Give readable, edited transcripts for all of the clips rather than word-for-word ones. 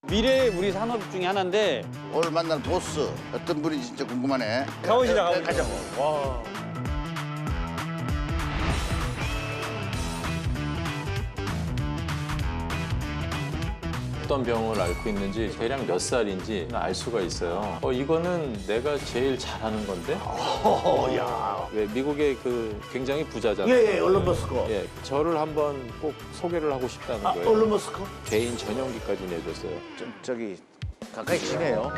미래의 우리 산업 중에 하나인데 오늘 만날 보스 어떤 분이 진짜 궁금하네. 가보시다 가자고. 와. 어떤 병을 앓고 있는지 대략 몇 살인지 알 수가 있어요. 이거는 내가 제일 잘하는 건데. 야. 왜 미국의 그 굉장히 부자잖아요. 예, 얼른 머스코. 예, 저를 한번 꼭 소개를 하고 싶다는 거예요. 얼른 머스코. 개인 전용기까지 내줬어요. 저기 가까이 치네요.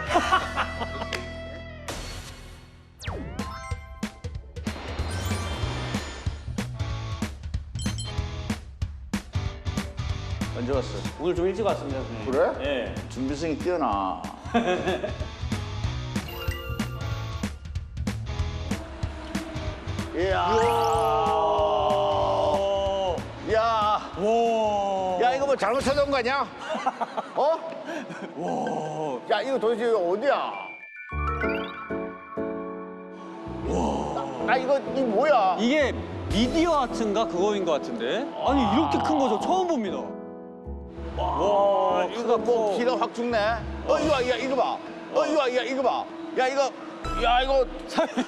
언제 왔어? 오늘 좀 일찍 왔습니다, 선생님. 그래? 예. 준비성이 뛰어나. 이야. 야. 와. 야, 이거 뭐 잘못 찾아온 거 아니야? 어? 와. 야, 이거 도대체 어디야? 와. 나 이거 이 뭐야? 이게 미디어 아트인가 그거인 것 같은데? 아니 이렇게 큰 거 저 처음 봅니다. 와, 이거 뭐 키가 확 죽네. 이거 봐, 야, 이거 봐. 이거 봐, 야, 이거 봐. 야, 이거 선생님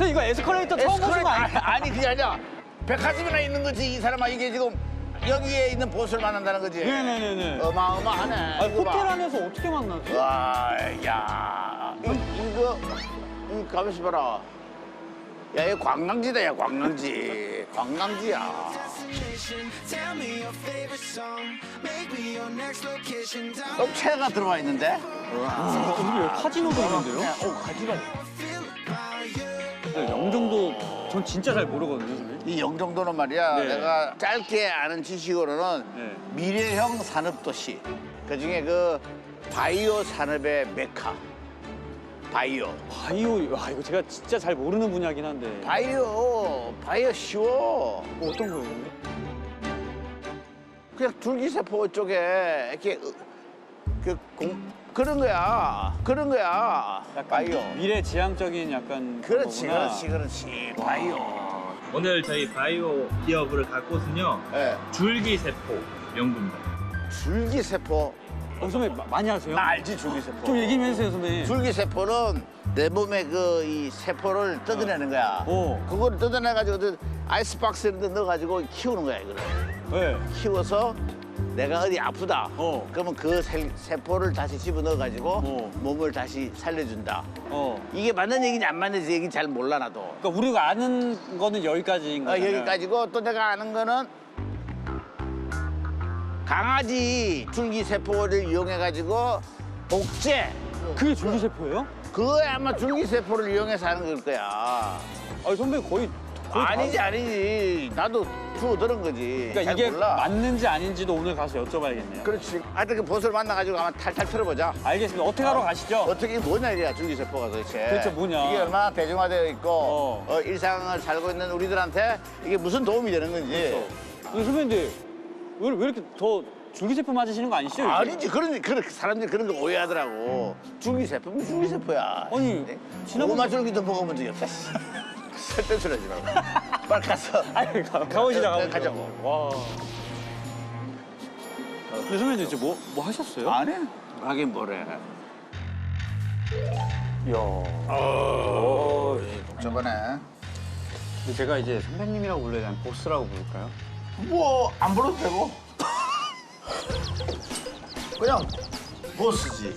이거 에스컬레이터 처음 보신 거 아니에요? 아니 그게 아니라 백화점이나 있는 거지 이 사람아. 이게 지금 여기에 있는 보스를 만난다는 거지. 네네네네. 어마어마하네. 아니, 이거 봐. 호텔 안에서 어떻게 만나지? 와, 야, 이거 가만있어 봐라. 야, 이거 관광지다, 야, 관광지. 관광지야. Tell me your favorite song. Make me your next location. Down 업체가 들어와 있는데? 여기 카지노도 있는데요? 가지마. 네, 영종도 전 진짜 잘 모르거든요, 선생님. 이 영종도는 말이야, 네. 내가 짧게 아는 지식으로는 네. 미래형 산업도시. 그중에 그 바이오 산업의 메카. 바이오. 바이오, 와 이거 제가 진짜 잘 모르는 분야긴 한데. 바이오 쉬워. 어떤 거예요, 선생님? 그냥 줄기세포 쪽에 이렇게 그런 거야. 그런 거야. 약간 바이오. 미래지향적인 약간 그런 그렇지, 거구나. 그렇지. 바이오. 오늘 저희 바이오 기업을 갈 곳은요. 예. 줄기세포 연구입니다. 줄기세포. 선배님 많이 하세요? 나 알지, 줄기세포. 좀 얘기 좀 해주세요, 선배님. 줄기세포는 내 몸에 그 이 세포를 뜯어내는 거야. 그거를 뜯어내가지고 아이스박스에 넣어가지고 키우는 거야, 이거를. 네. 키워서 내가 어디 아프다. 어. 그러면 그 세포를 다시 집어넣어가지고 몸을 다시 살려준다. 이게 맞는 얘기인지 안 맞는 얘기인지 잘 몰라, 나도. 그러니까 우리가 아는 거는 여기까지인 거잖아요. 여기까지고 또 내가 아는 거는 강아지 줄기세포를 이용해가지고 복제. 그게 줄기세포예요? 그거에 아마 줄기세포를 이용해서 하는 걸 거야. 아니 선배님 거의 아니지. 나도 주워 들은 거지. 그러니까 잘 이게 몰라. 맞는지 아닌지도 오늘 가서 여쭤봐야겠네요. 그렇지. 하여튼 그 보스를 만나가지고 한번 탈탈 털어보자. 알겠습니다. 어떻게 하러 가시죠? 어떻게 뭐냐 이래야 줄기세포가 도대체. 도대체 뭐냐. 이게 얼마나 대중화되어 있고 일상을 살고 있는 우리들한테 이게 무슨 도움이 되는 건지. 근데 선배님들 왜 이렇게 더 줄기세포 맞으시는 거 아니시죠? 이게? 아니지. 그런 사람들이 그런 거 오해하더라고. 줄기세포면 줄기세포야. 아니, 고구마 줄기도 먹어본 적이 없다. 설득을 하지 말고. 빨리 가서. 아니, 가보시자. 가자고. 와. 근데 선배님 이제 뭐 하셨어요? 아니? 하긴 뭐래. 복잡하네. 근데 제가 이제 선배님이라고 불러야 되나 보스라고 부를까요? 뭐 안 불러도 되고. 그냥 보스지.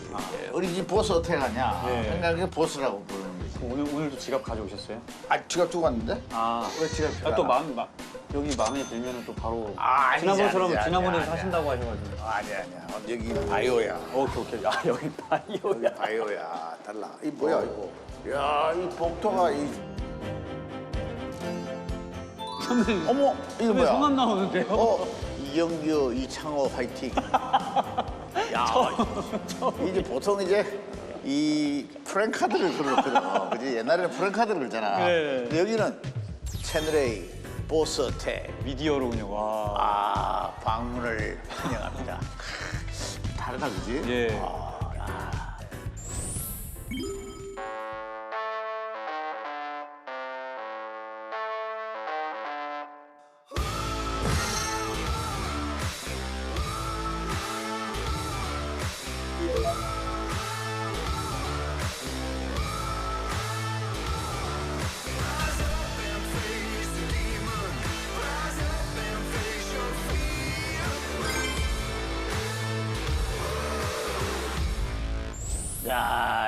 우리 집 보스 어떻게 가냐. 네. 생각에 보스라고 부르는 거지. 오늘도 지갑 가져오셨어요? 아, 지갑 두고 왔는데? 아, 왜 지갑이 필요하나? 또 여기 마음에 들면 또 바로 아니지, 지난번처럼 아니지, 지난번에 아니야, 사신다고 하셔가지고. 아니야. 여기 바이오야. 오케이. 아, 여기 바이오야. 여기 바이오야. 달라. 이 뭐야, 이거. 야, 이 복토가 이. 선배님. 어머, 이거 선배님 뭐야? 성함 나오는데요? 이영규, 이창호 화이팅. 야, 이제 보통 이제 이 프랭카드를 걸었거든. 그지? 옛날에는 프랭카드를 걸잖아. 네. 근데 여기는 채널A 보스 어택. 미디어로 그냥 와. 아, 방문을 환영합니다. 다르다, 그지? 예.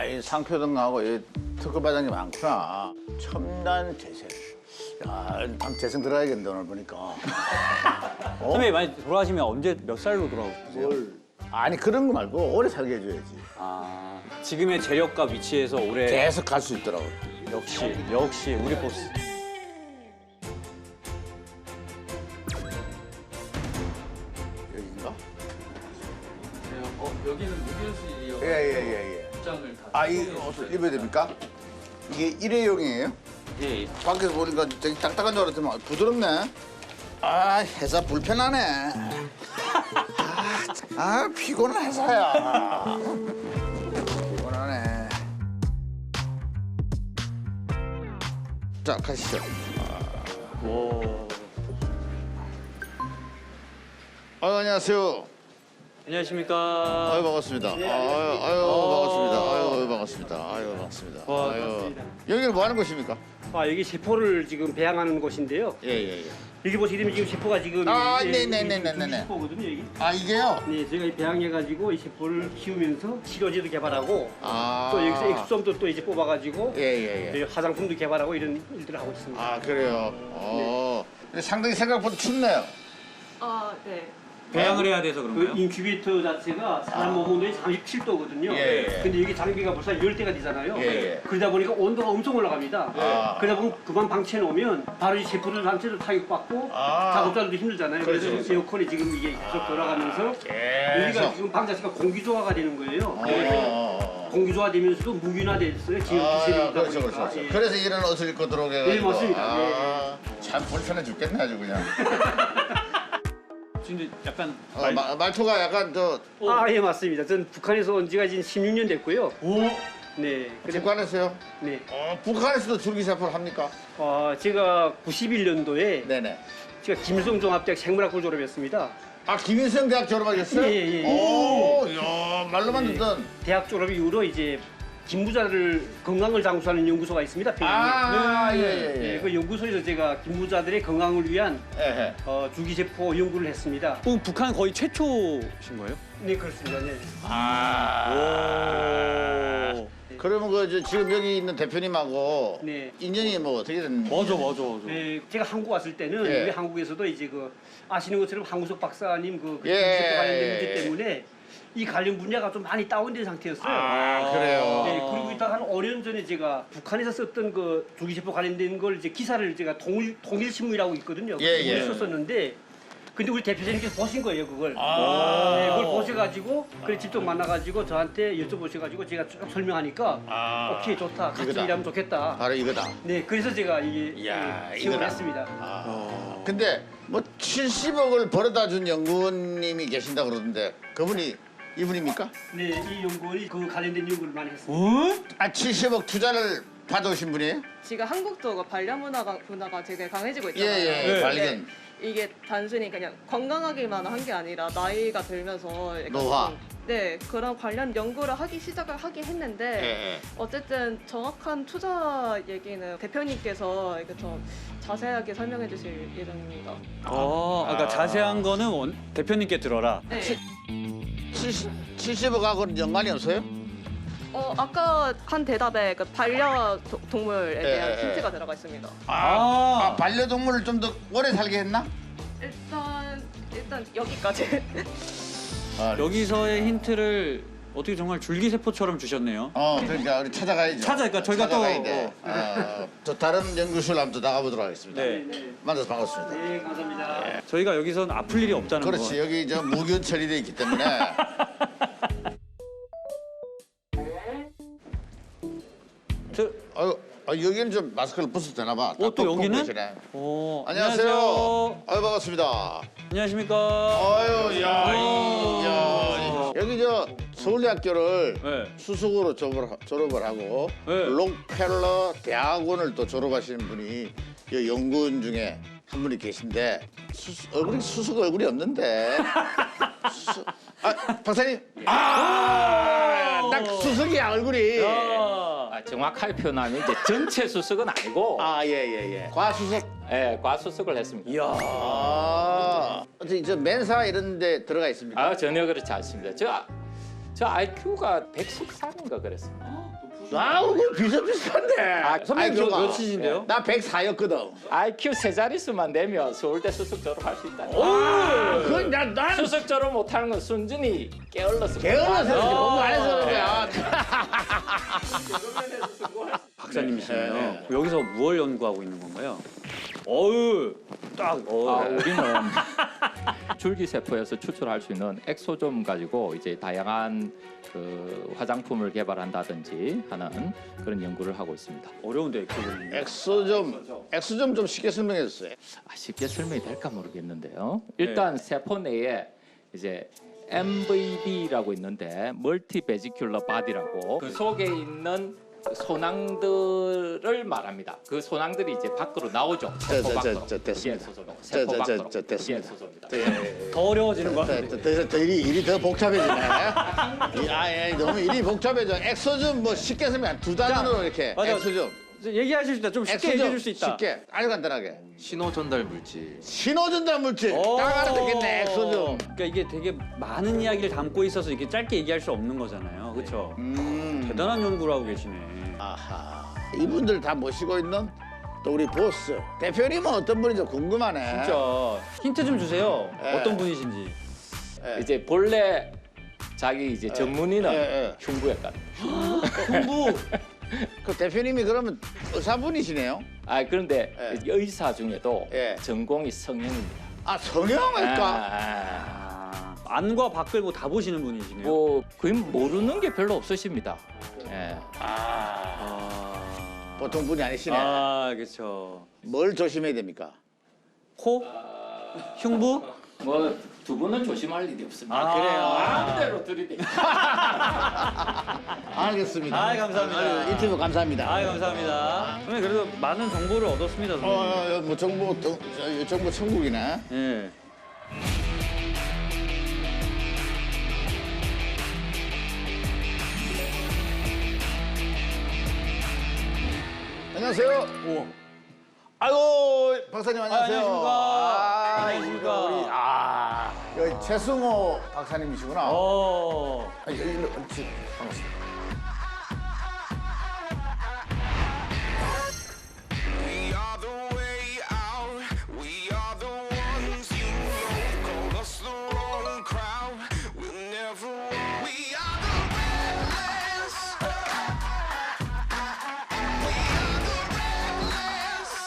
이 상표등하고 이 특급과장이 많구나. 첨단 재생. 야, 참 재생 들어가야겠는데 오늘 보니까. 선배님 많이 돌아가시면 언제 몇 살로 돌아오세요? 아니 그런 거 말고 오래 살게 해줘야지. 아, 지금의 재력과 위치에서 오래 계속 갈 수 있더라고. 역시 우리 보스. 여기인가? 여기는 무교실이요. 예. 입장을 다. 아, 이 옷을 입어야 됩니까? 이게 일회용이에요? 예. 밖에서 보니까 되게 딱딱한 줄 알았더니 부드럽네. 아, 회사 불편하네. 피곤한 회사야. 피곤하네. 자, 가시죠. 안녕하세요. 안녕하십니까. 아유, 반갑습니다. 아유, 반갑습니다. 여기는 뭐 하는 곳입니까? 여기 세포를 지금 배양하는 곳인데요. 예. 여기 보시게 되면 지금 세포가 지금 네네네네네네. 세포거든요, 여기. 아, 이게요? 네, 저희가 배양해가지고 이 세포를 키우면서 치료제도 개발하고 아. 또 여기서 액수솜도 또 이제 뽑아가지고 예. 저희 화장품도 개발하고 이런 일들을 하고 있습니다. 아, 그래요? 근데 상당히 생각보다 춥네요. 네. 배양을 해야 돼서 그 그런가요? 인큐베이터 자체가 사람 몸 온도이 37도거든요. 예. 근데 여기 장비가 벌써 10대가 되잖아요. 예. 그러다 보니까 온도가 엄청 올라갑니다. 아. 그러다 보면 그만 방치해 놓으면 바로 이 세포들 전체를 타격받고 아. 작업자들도 힘들잖아요. 그래서 그렇죠. 에어컨이 지금 이게 계속 돌아가면서 여기가 지금 방 자체가 공기조화가 되는 거예요. 그래서 공기조화되면서도 무균화됐어요. 기후기ser이다 그렇죠. 보니까. 예. 그래서 이런 옷을 입고 들어오게 해가지고. 네, 맞습니다. 참 불편해 죽겠네, 아주 그냥. 지금 약간 말투가 약간 예, 맞습니다. 전 북한에서 온 지가 지금 16년 됐고요. 네. 근데 북한에서요? 네. 북한에서도 줄기세포를 합니까? 제가 91년도에 네네. 제가 김일성종합대학 생물학부를 졸업했습니다. 아, 김일성 대학 졸업하셨어요? 예. 오, 야, 말로만 듣던. 대학 졸업 이후로 이제 김부자를 건강을 장수하는 연구소가 있습니다. 평양에. 예. 그 연구소에서 제가 김부자들의 건강을 위한 예. 주기세포 연구를 했습니다. 북한 거의 최초신 거예요? 네, 그렇습니다. 네. 그러면 지금 여기 있는 대표님하고 네. 인연이 뭐 어떻게 됐는지. 맞아. 네, 제가 한국 왔을 때는 예. 우리 한국에서도 이제 아시는 것처럼 한구석 박사님 그 예. 주기세포 관련된 문제 때문에 이 관련 분야가 좀 많이 다운된 상태였어요. 아, 그래요? 네, 그리고 있다가 한 5년 전에 제가 북한에서 썼던 그 주기세포 관련된 걸 이제 기사를 제가 통일신문이라고 있거든요. 예. 그걸 썼었는데 근데 우리 대표님께서 보신 거예요, 그걸. 네, 그걸 보셔가지고 그래 직접 만나가지고 저한테 여쭤보셔가지고 제가 쭉 설명하니까 오케이 좋다, 같이 이거다. 일하면 좋겠다. 바로 이거다. 네, 그래서 제가 이게 이야, 지원을 이거다. 했습니다. 근데 뭐 70억을 벌어다 준 연구원님이 계신다 그러던데 그분이 이분입니까? 네, 이 연구원이 그 관련된 연구를 많이 했습니다. 70억 투자를 받아오신 분이에요? 지금 한국도 반려문화가 되게 강해지고 있잖아요. 예. 발견. 이게 단순히 그냥 건강하기만 한 게 아니라 나이가 들면서 약간 노화. 네, 그런 관련 연구를 시작을 하긴 했는데 예. 어쨌든 정확한 투자 얘기는 대표님께서 이렇게 좀 자세하게 설명해 주실 예정입니다. 그러니까 자세한 거는 대표님께 들어라. 네. 70억하고는 연관이 없어요? 아까 한 대답에 그 반려동물에 대한 예. 힌트가 들어가 있습니다. 반려동물을 좀 더 오래 살게 했나? 일단 여기까지. 여기서의 힌트를 어떻게 정말 줄기세포처럼 주셨네요. 그러니까 우리 찾아가야죠. 그러니까 저희가 찾아가야 또 돼. 저 다른 연구소를 한번 또 나가보도록 하겠습니다. 네. 만나서 반갑습니다. 네, 감사합니다. 저희가 여기선 아플 일이 없다는 그렇지, 거. 여기 무균 처리돼 있기 때문에. 여기는 좀 마스크를 벗어도 되나 봐. 또 여기는? 보시네. 안녕하세요. 아유, 반갑습니다. 안녕하십니까. 아유, 야. 여기 서울대학교를 네. 수석으로 졸업을 하고 네. 록펠러 대학원을 또 졸업하시는 분이 이 연구원 중에 한 분이 계신데 수석 얼굴이 없는데. 박사님. 딱 수석이야 얼굴이. 정확하게 표현하면 이제 전체 수석은 아니고 예. 과수석. 과수석을 했습니다. 어떻게 저 멘사 이런 데 들어가 있습니까? 전혀 그렇지 않습니다. 저 IQ가 114인가 그랬습니다. 나하고 비슷비슷한데. 선배님 IQ가. 몇이신데요? 나 104였거든. IQ 세 자릿수만 되면 서울대 수석 졸업할 수 있다. 그건 난 수석 졸업 못하는 건 순전히 게을러서. 게을러서 그렇지. 공부 안 해서 그런 거야. 박사님이시네요. 여기서 무엇 연구하고 있는 건가요? 어우, 딱. 우리는 줄기세포에서 추출할 수 있는 엑소좀 가지고 이제 다양한 그 화장품을 개발한다든지 하는 그런 연구를 하고 있습니다. 어려운데 그거. 엑소좀 좀 쉽게 설명해 주세요. 쉽게 설명이 될까 모르겠는데요. 일단 세포 내에 이제 MVB라고 있는데 멀티 베지큘러 바디라고 그 속에 있는 소낭들을 말합니다. 그 소낭들이 이제 밖으로 나오죠. 세포 밖으로. 됐습니다. 세포 밖으로. 됐습니다. 소소입니다. 더 어려워지는 거 같은데. 더 일이 더 복잡해지네. 너무 일이 복잡해져. 엑소좀 뭐 쉽게 설명 두 단어로 이렇게. 맞아. 엑소좀. 얘기하실 수 있다. 좀 쉽게 얘기해 줄 수 있다. 쉽게. 아주 간단하게. 신호 전달 물질. 신호 전달 물질. 딱 알아듣겠네. 엑소좀. 그러니까 이게 되게 많은 이야기를 담고 있어서 이게 짧게 얘기할 수 없는 거잖아요. 그렇죠? 대단한 연구를 하고 계시네. 아하. 이분들 다 모시고 있는 또 우리 보스. 대표님은 어떤 분인지 궁금하네. 진짜 힌트 좀 주세요. 예. 어떤 분이신지. 이제 본래 자기 이제 전문의는 예. 흉부외과. 공부. 그 대표님이 그러면 의사분이시네요. 그런데 예. 의사 중에도 예. 전공이 성형입니다. 성형외과. 안과 밖을 뭐 다 보시는 분이시네요. 뭐 거의 모르는 게 별로 없으십니다. 예. 보통 분이 아니시네. 그렇죠. 뭘 조심해야 됩니까? 코? 흉부? 뭐 두 분은 조심할 일이 없습니다. 그래요? 마음대로 들이대. 알겠습니다. 감사합니다. 인터뷰 감사합니다. 감사합니다. 선생님 그래도 많은 정보를 얻었습니다, 선생님. 뭐 정보 천국이네. 예. 안녕하세요. 아이고 박사님 안녕하세요. 안녕하십니까. 우리 여기 최승호 박사님이시구나. 일로 옳지. 반갑습니다. We are the way out. We are the ones you know. Call us the wrong crowd. We'll never walk. We are the redlands. We are the redlands. We are the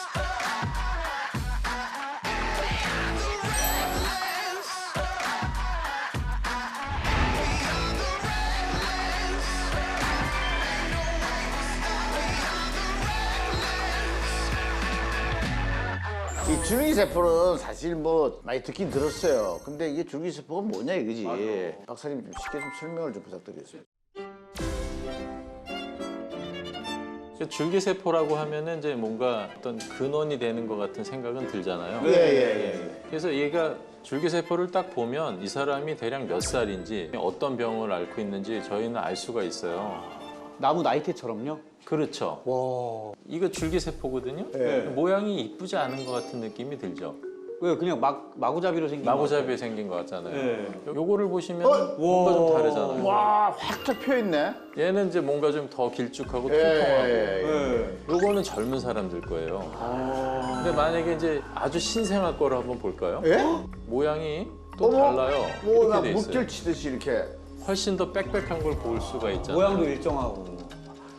redlands. 이 줄기세포는 사실 뭐 많이 듣긴 들었어요. 근데 이게 줄기세포가 뭐냐 이거지. 박사님 좀 쉽게 좀 설명을 좀 부탁드리겠습니다. 줄기세포라고 하면은 이제 뭔가 어떤 근원이 되는 것 같은 생각은 들잖아요. 예. 그래서 얘가 줄기세포를 딱 보면 이 사람이 대략 몇 살인지 어떤 병을 앓고 있는지 저희는 알 수가 있어요. 나무 나이테처럼요? 그렇죠. 이거 줄기세포거든요. 모양이 이쁘지 않은 것 같은 느낌이 들죠. 왜 그냥 마구잡이로 생긴 마구잡이 생긴 것 같잖아요. 네. 요거를 보시면 뭔가 좀 다르잖아요. 와, 확 잡혀 있네. 얘는 이제 뭔가 좀 더 길쭉하고 통통하고 요거는 젊은 사람들 거예요. 근데 만약에 이제 아주 신생아 거를 한번 볼까요? 예? 모양이 또 달라요. 뭐, 이렇게 돼 있어요. 물결 치듯이 이렇게. 훨씬 더 빽빽한 걸 볼 수가 있잖아요. 모양도 일정하고.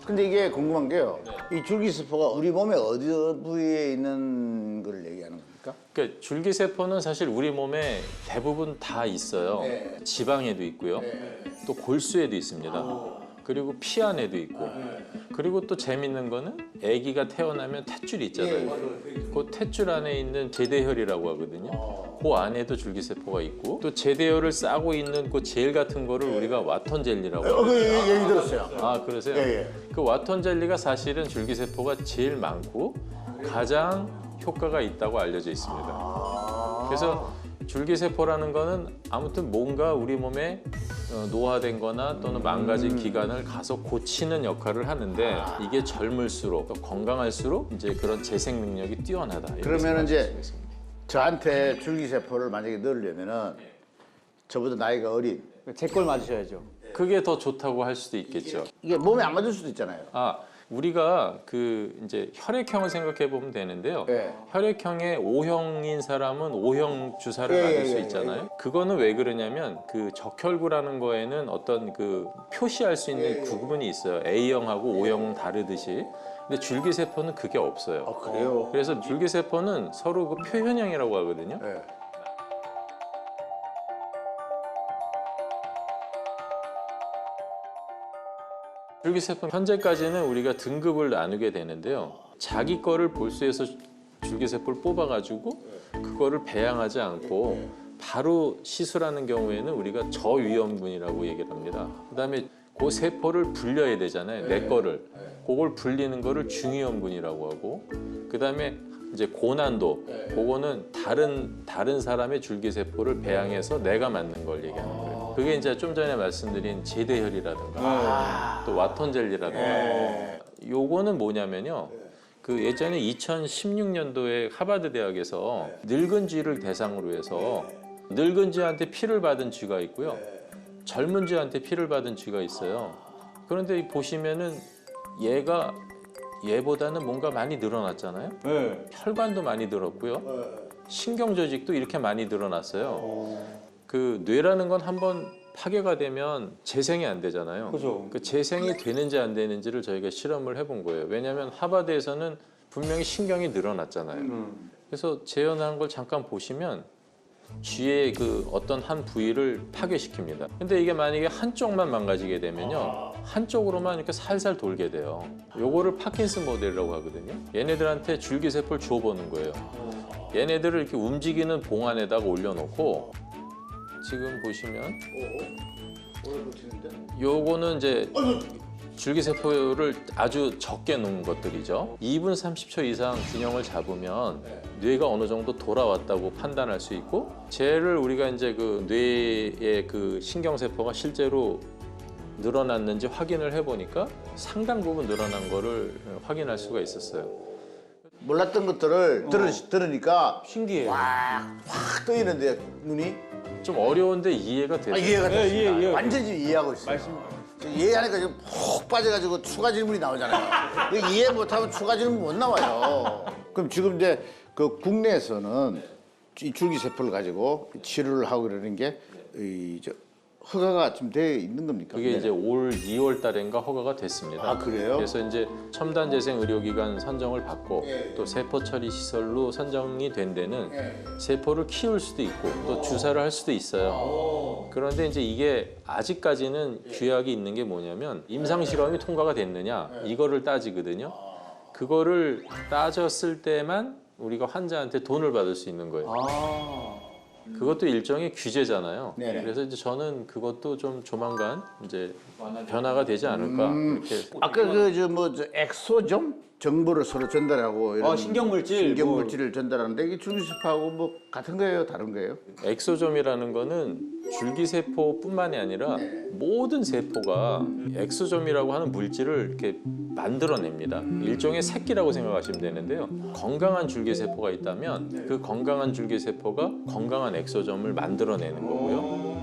근데 이게 궁금한 게요. 이 줄기세포가 우리 몸의 어디 부위에 있는 걸 얘기하는 겁니까? 그러니까 줄기세포는 사실 우리 몸에 대부분 다 있어요. 지방에도 있고요. 또 골수에도 있습니다. 그리고 피 안에도 있고. 그리고 또 재밌는 거는 아기가 태어나면 탯줄이 있잖아요. 그 탯줄 안에 있는 제대혈이라고 하거든요. 그 안에도 줄기세포가 있고 또 제대혈을 싸고 있는 그 젤 같은 거를 우리가 와턴 젤리라고 그 하거든요. 얘기 들었어요. 그러세요? 예. 그 와턴 젤리가 사실은 줄기세포가 제일 많고 가장 효과가 있다고 알려져 있습니다. 그래서 줄기세포라는 거는 아무튼 뭔가 우리 몸에 노화된 거나 또는 망가진 기관을 가서 고치는 역할을 하는데 이게 젊을수록 또 건강할수록 이제 그런 재생 능력이 뛰어나다. 이렇게 그러면 이제 생각할 수 있습니다. 저한테 줄기세포를 만약에 넣으려면은 저보다 나이가 어린 제 걸 맞으셔야죠. 그게 더 좋다고 할 수도 있겠죠. 이게 몸에 안 맞을 수도 있잖아요. 우리가 그 이제 혈액형을 생각해 보면 되는데요. 예. 혈액형의 O형인 사람은 O형 주사를 받을 수 있잖아요. 그거는 왜 그러냐면 그 적혈구라는 거에는 어떤 그 표시할 수 있는 그 부분이 있어요. A형하고 O형은 다르듯이. 근데 줄기세포는 그게 없어요. 그래요? 그래서 줄기세포는 서로 그 표현형이라고 하거든요. 예. 줄기세포 현재까지는 우리가 등급을 나누게 되는데요. 자기 거를 볼수에서 줄기세포를 뽑아가지고 그거를 배양하지 않고 바로 시술하는 경우에는 우리가 저위험군이라고 얘기를 합니다. 그다음에 그 세포를 불려야 되잖아요. 내 거를. 그걸 불리는 거를 중위험군이라고 하고 그다음에 이제 고난도 그거는 다른 사람의 줄기세포를 배양해서 내가 맞는 걸 얘기하는 거예요. 그게 이제 좀 전에 말씀드린 제대혈이라든가 또 와톤젤리라든가 요거는 뭐냐면요. 그 예전에 2016년도에 하버드 대학에서 늙은 쥐를 대상으로 해서 늙은 쥐한테 피를 받은 쥐가 있고요. 젊은 쥐한테 피를 받은 쥐가 있어요. 그런데 보시면은 얘가 얘보다는 뭔가 많이 늘어났잖아요. 혈관도 많이 늘었고요. 신경 조직도 이렇게 많이 늘어났어요. 그 뇌라는 건 한번 파괴가 되면 재생이 안 되잖아요. 그 재생이 되는지 안 되는지를 저희가 실험을 해본 거예요. 왜냐하면 하버드에서는 분명히 신경이 늘어났잖아요. 그래서 재현한 걸 잠깐 보시면 쥐의 그 어떤 한 부위를 파괴시킵니다. 근데 이게 만약에 한쪽만 망가지게 되면요. 한쪽으로만 이렇게 살살 돌게 돼요. 요거를 파킨슨 모델이라고 하거든요. 얘네들한테 줄기세포를 주워보는 거예요. 얘네들을 이렇게 움직이는 봉 안에다가 올려놓고 지금 보시면 요거는 이제 줄기세포를 아주 적게 놓은 것들이죠. 2분 30초 이상 균형을 잡으면 뇌가 어느 정도 돌아왔다고 판단할 수 있고 쟤를 우리가 이제 그 뇌의 그 신경세포가 실제로 늘어났는지 확인을 해보니까 상당 부분 늘어난 거를 확인할 수가 있었어요. 몰랐던 것들을 들으니까 신기해요. 확 뜨이는데 눈이 좀 어려운데 이해가 돼요. 이해가 됐습니다. 완전히 이해하고 있어요. 이해하니까 지금 푹 빠져가지고 추가 질문이 나오잖아요. 이거 이해 못하면 추가 질문 못 나와요. 그럼 지금 이제 그 국내에서는 이 줄기세포를 가지고 치료를 하고 그러는 게 허가가 좀 돼 있는 겁니까? 그게 이제 올 2월 달인가 허가가 됐습니다. 아, 그래요? 그래서 이제 첨단 재생 의료기관 선정을 받고 또 세포 처리 시설로 선정이 된 데는 세포를 키울 수도 있고 또 주사를 할 수도 있어요. 그런데 이제 이게 아직까지는 규약이 있는 게 뭐냐면 임상 실험이 통과가 됐느냐 이거를 따지거든요. 그거를 따졌을 때만 우리가 환자한테 돈을 받을 수 있는 거예요. 그것도 일종의 규제잖아요. 네네. 그래서 이제 저는 그것도 좀 조만간 이제 변화가 되지 않을까 이렇게. 아까 저 엑소점 정보를 서로 전달하고 이런 신경물질을 전달하는데 이게 줄기세포하고 뭐 같은 거예요, 다른 거예요? 엑소점이라는 거는 줄기세포뿐만이 아니라 모든 세포가 엑소점이라고 하는 물질을 이렇게 만들어냅니다. 일종의 새끼라고 생각하시면 되는데요. 건강한 줄기세포가 있다면 그 건강한 줄기세포가 건강한 엑소점을 만들어내는 거고요.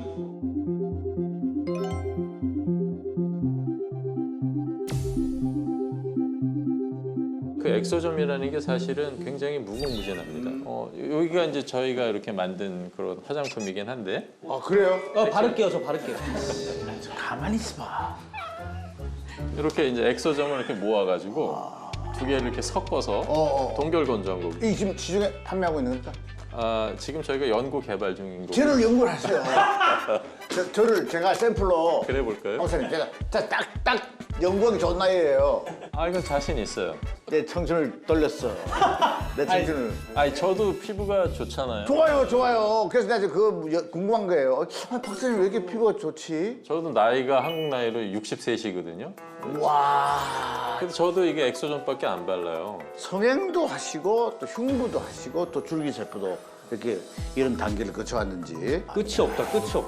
그 엑소점이라는 게 사실은 굉장히 무궁무진합니다. 여기가 이제 저희가 이렇게 만든 그런 화장품이긴 한데 아 그래요? 바를게요, 저 바를게요. 가만히 있어봐. 이렇게 이제 엑소점을 이렇게 모아가지고 두 개를 이렇게 섞어서 동결 건조한 거. 이 지금 시중에 판매하고 있는 겁니까? 지금 저희가 연구 개발 중인 거고. 저를 연구를 하세요. 저를 제가 샘플로. 그래 볼까요? 박사님 제가 딱 연구하기 좋은 나이예요. 이건 자신 있어요. 내 청춘을 돌렸어. 내 청춘을. 저도 피부가 좋잖아요. 좋아요. 그래서 내가 그거 궁금한 거예요. 박사님 왜 이렇게 피부가 좋지? 저도 나이가 한국 나이로 63이거든요. 와. 근데 저도 이게 엑소점밖에 안 발라요. 성행도 하시고 또 흉부도 하시고 또 줄기세포도 이렇게 이런 단계를 거쳐왔는지 끝이 없다.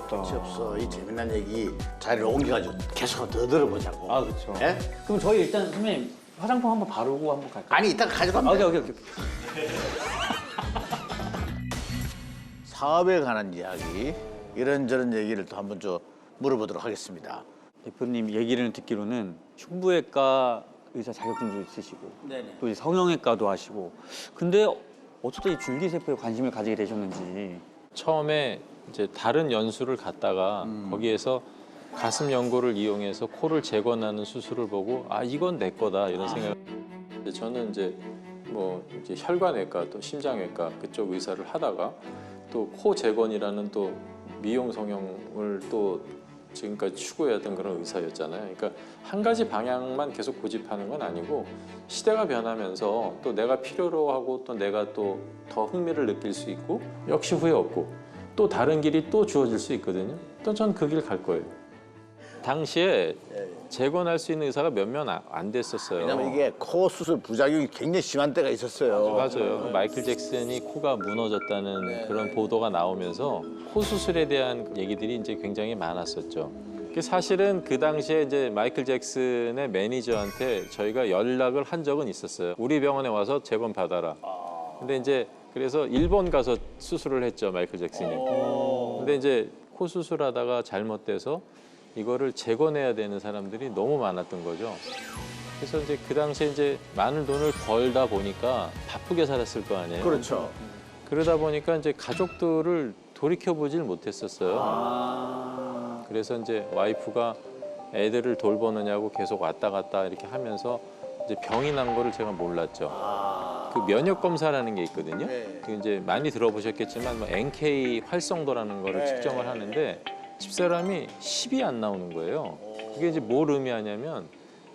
없어. 이 재미난 얘기 자리를 옮겨가지고 계속 더 들어보자고. 그렇죠. 예? 그럼 저희 일단 선생님 화장품 한번 바르고 한번 갈까요? 아니 이따가 가져가면 돼. 오케이. 사업에 관한 이야기 이런저런 얘기를 또 한번 좀 물어보도록 하겠습니다. 대표님 얘기를 듣기로는 흉부외과 의사 자격증도 있으시고 네네. 또 이제 성형외과도 하시고 근데 어쩌다 이 줄기세포에 관심을 가지게 되셨는지. 처음에 이제 다른 연수를 갔다가 거기에서 가슴 연고를 이용해서 코를 재건하는 수술을 보고 아 이건 내 거다 이런 생각. 저는 이제 뭐 이제 혈관외과 또 심장외과 그쪽 의사를 하다가 또 코 재건이라는 또 미용 성형을 또 지금까지 추구해왔던 그런 의사였잖아요. 그러니까 한 가지 방향만 계속 고집하는 건 아니고 시대가 변하면서 또 내가 필요로 하고 또 내가 또 더 흥미를 느낄 수 있고 역시 후회 없고 또 다른 길이 또 주어질 수 있거든요. 또 전 그 길 갈 거예요. 당시에 재건할 수 있는 의사가 몇 명 안 됐었어요. 왜냐면 이게 코 수술 부작용이 굉장히 심한 때가 있었어요. 맞아요. 마이클 잭슨이 코가 무너졌다는 그런 보도가 나오면서 코 수술에 대한 얘기들이 이제 굉장히 많았었죠. 사실은 그 당시에 이제 마이클 잭슨의 매니저한테 저희가 연락을 한 적은 있었어요. 우리 병원에 와서 재건 받아라. 근데 이제 그래서 일본 가서 수술을 했죠, 마이클 잭슨이. 근데 이제 코 수술하다가 잘못돼서 이거를 재건해야 되는 사람들이 너무 많았던 거죠. 그래서 이제 그 당시에 이제 많은 돈을 벌다 보니까 바쁘게 살았을 거 아니에요. 그렇죠. 그러다 보니까 이제 가족들을 돌이켜보질 못했었어요. 그래서 이제 와이프가 애들을 돌보느냐고 계속 왔다 갔다 이렇게 하면서 이제 병이 난 거를 제가 몰랐죠. 그 면역 검사라는 게 있거든요. 그 이제 많이 들어보셨겠지만 뭐 NK 활성도라는 거를 측정을 하는데 집사람이 10이 안 나오는 거예요. 그게 이제 뭘 의미하냐면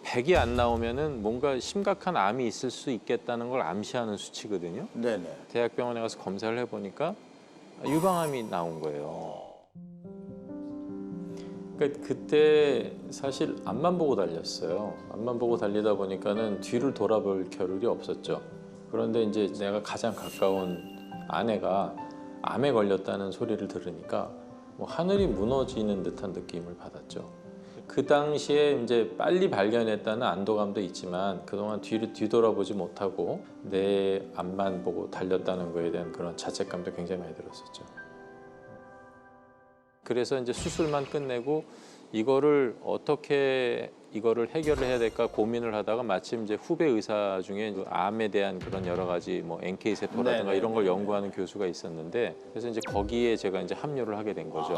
100이 안 나오면은 뭔가 심각한 암이 있을 수 있겠다는 걸 암시하는 수치거든요. 네네. 대학병원에 가서 검사를 해보니까 유방암이 나온 거예요. 그러니까 그때 사실 앞만 보고 달렸어요. 앞만 보고 달리다 보니까는 뒤를 돌아볼 겨를이 없었죠. 그런데 이제 내가 가장 가까운 아내가 암에 걸렸다는 소리를 들으니까 뭐 하늘이 무너지는 듯한 느낌을 받았죠. 그 당시에 이제 빨리 발견했다는 안도감도 있지만 그동안 뒤를 뒤돌아보지 못하고 내 앞만 보고 달렸다는 거에 대한 그런 자책감도 굉장히 많이 들었었죠. 그래서 이제 수술만 끝내고 이거를 어떻게 이거를 해결을 해야 될까 고민을 하다가 마침 이제 후배 의사 중에 그 암에 대한 그런 여러 가지 뭐 NK 세포라든가 이런 걸 연구하는 교수가 있었는데 그래서 이제 거기에 제가 이제 합류를 하게 된 거죠.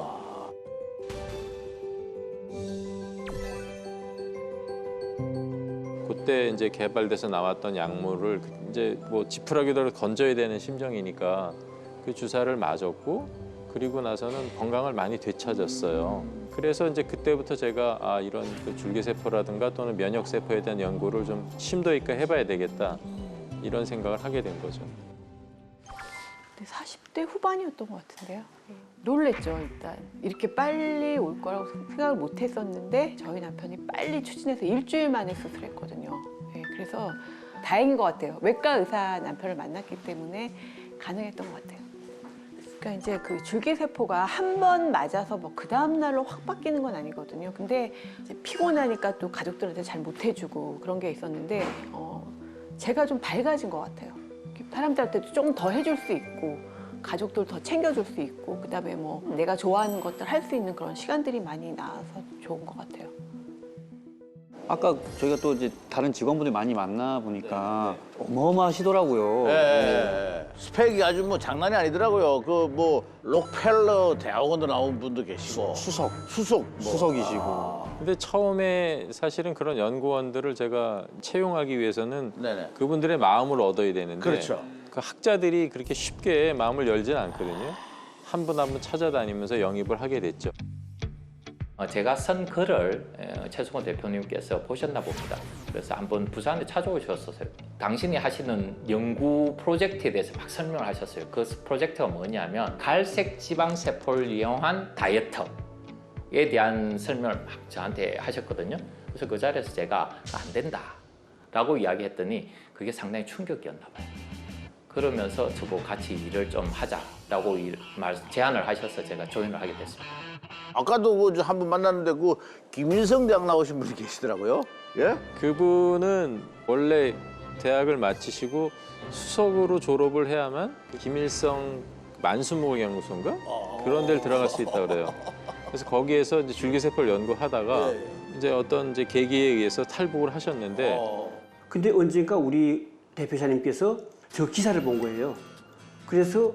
그때 이제 개발돼서 나왔던 약물을 이제 뭐 지푸라기로 건져야 되는 심정이니까 그 주사를 맞았고 그리고 나서는 건강을 많이 되찾았어요. 그래서 이제 그때부터 제가 아 이런 그 줄기세포라든가 또는 면역세포에 대한 연구를 좀 심도 있게 해봐야 되겠다 이런 생각을 하게 된 거죠. 40대 후반이었던 것 같은데요. 놀랬죠, 일단. 이렇게 빨리 올 거라고 생각을 못 했었는데 저희 남편이 빨리 추진해서 일주일 만에 수술했거든요. 네, 그래서 다행인 것 같아요. 외과 의사 남편을 만났기 때문에 가능했던 것 같아요. 그러니까 이제 그 줄기세포가 한 번 맞아서 뭐 그 다음 날로 확 바뀌는 건 아니거든요. 근데 이제 피곤하니까 또 가족들한테 잘 못 해주고 그런 게 있었는데 제가 좀 밝아진 것 같아요. 사람들한테도 좀 더 해줄 수 있고 가족들 더 챙겨줄 수 있고 그다음에 뭐 내가 좋아하는 것들 할 수 있는 그런 시간들이 많이 나와서 좋은 것 같아요. 아까 저희가 또 이제 다른 직원분들 많이 만나 보니까 어마어마하시더라고요. 네. 스펙이 아주 뭐 장난이 아니더라고요. 그 뭐 록펠러 대학원도 나온 분도 계시고 수석이시고. 근데 처음에 사실은 그런 연구원들을 제가 채용하기 위해서는 네네. 그분들의 마음을 얻어야 되는데 그렇죠. 그 학자들이 그렇게 쉽게 마음을 열지는 않거든요. 한 분 한 분 찾아다니면서 영입을 하게 됐죠. 제가 쓴 글을 최승호 대표님께서 보셨나 봅니다. 그래서 한번 부산에 찾아오셨었어요. 당신이 하시는 연구 프로젝트에 대해서 막 설명을 하셨어요. 그 프로젝트가 뭐냐면 갈색 지방세포를 이용한 다이어트에 대한 설명을 막 저한테 하셨거든요. 그래서 그 자리에서 제가 안 된다 라고 이야기했더니 그게 상당히 충격이었나 봐요. 그러면서 저보고 같이 일을 좀 하자라고 제안을 하셔서 제가 조인을 하게 됐습니다. 아까도 뭐 한 분 만났는데 그 김일성 대학 나오신 분이 계시더라고요. 예? 그분은 원래 대학을 마치시고 수석으로 졸업을 해야만 김일성 만수무강연구소인가? 그런 데를 들어갈 수 있다고 그래요. 그래서 거기에서 이제 줄기세포를 연구하다가 이제 어떤 이제 계기에 의해서 탈북을 하셨는데 근데 언젠가 우리 대표사님께서 저 기사를 본 거예요. 그래서